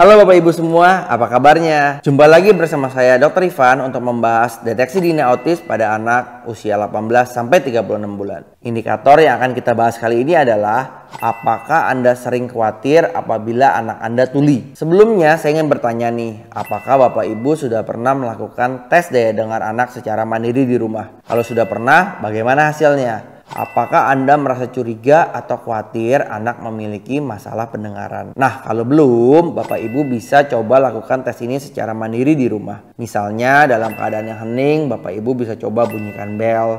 Halo Bapak Ibu semua, apa kabarnya? Jumpa lagi bersama saya Dr. Ivan untuk membahas deteksi dini autis pada anak usia 18-36 bulan. Indikator yang akan kita bahas kali ini adalah apakah Anda sering khawatir apabila anak Anda tuli? Sebelumnya saya ingin bertanya nih, apakah Bapak Ibu sudah pernah melakukan tes daya dengar anak secara mandiri di rumah? Kalau sudah pernah, bagaimana hasilnya? Apakah Anda merasa curiga atau khawatir anak memiliki masalah pendengaran? Nah, kalau belum, Bapak Ibu bisa coba lakukan tes ini secara mandiri di rumah. Misalnya dalam keadaan yang hening, Bapak Ibu bisa coba bunyikan bel,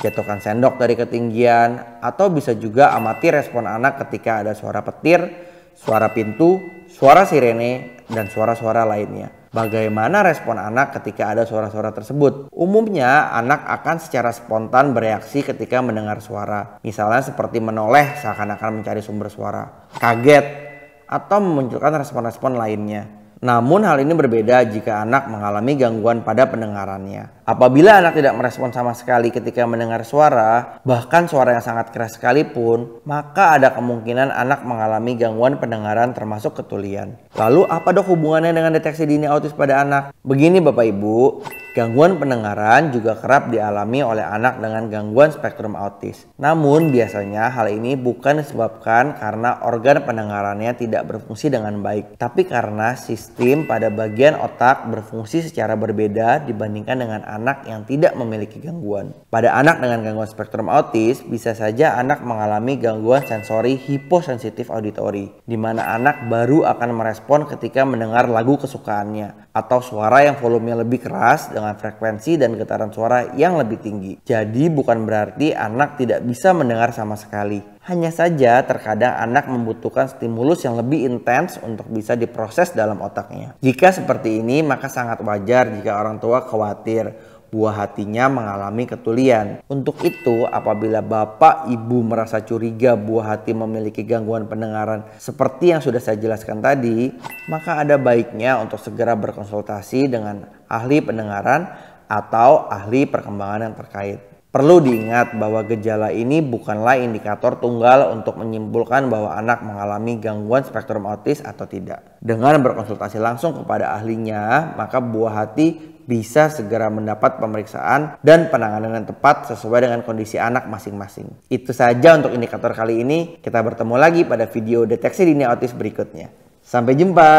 jatuhkan sendok dari ketinggian, atau bisa juga amati respon anak ketika ada suara petir, suara pintu, suara sirene, dan suara-suara lainnya. Bagaimana respon anak ketika ada suara-suara tersebut? Umumnya anak akan secara spontan bereaksi ketika mendengar suara. Misalnya seperti menoleh seakan-akan mencari sumber suara, kaget, atau memunculkan respon-respon lainnya. Namun hal ini berbeda jika anak mengalami gangguan pada pendengarannya. Apabila anak tidak merespon sama sekali ketika mendengar suara, bahkan suara yang sangat keras sekalipun, maka ada kemungkinan anak mengalami gangguan pendengaran termasuk ketulian. Lalu apa dok hubungannya dengan deteksi dini autis pada anak? Begini Bapak Ibu, gangguan pendengaran juga kerap dialami oleh anak dengan gangguan spektrum autis. Namun biasanya hal ini bukan disebabkan karena organ pendengarannya tidak berfungsi dengan baik, tapi karena sistem pada bagian otak berfungsi secara berbeda dibandingkan dengan anak yang tidak memiliki gangguan. Pada anak dengan gangguan spektrum autis, bisa saja anak mengalami gangguan sensori hiposensitif auditory, di mana anak baru akan merespon ketika mendengar lagu kesukaannya atau suara yang volumenya lebih keras dengan frekuensi dan getaran suara yang lebih tinggi. Jadi bukan berarti anak tidak bisa mendengar sama sekali. Hanya saja terkadang anak membutuhkan stimulus yang lebih intens untuk bisa diproses dalam otaknya. Jika seperti ini, maka sangat wajar jika orang tua khawatir buah hatinya mengalami ketulian. Untuk itu, apabila Bapak Ibu merasa curiga buah hati memiliki gangguan pendengaran seperti yang sudah saya jelaskan tadi, maka ada baiknya untuk segera berkonsultasi dengan ahli pendengaran atau ahli perkembangan yang terkait. Perlu diingat bahwa gejala ini bukanlah indikator tunggal untuk menyimpulkan bahwa anak mengalami gangguan spektrum autis atau tidak. Dengan berkonsultasi langsung kepada ahlinya, maka buah hati bisa segera mendapat pemeriksaan dan penanganan yang tepat sesuai dengan kondisi anak masing-masing. Itu saja untuk indikator kali ini. Kita bertemu lagi pada video deteksi dini autis berikutnya. Sampai jumpa.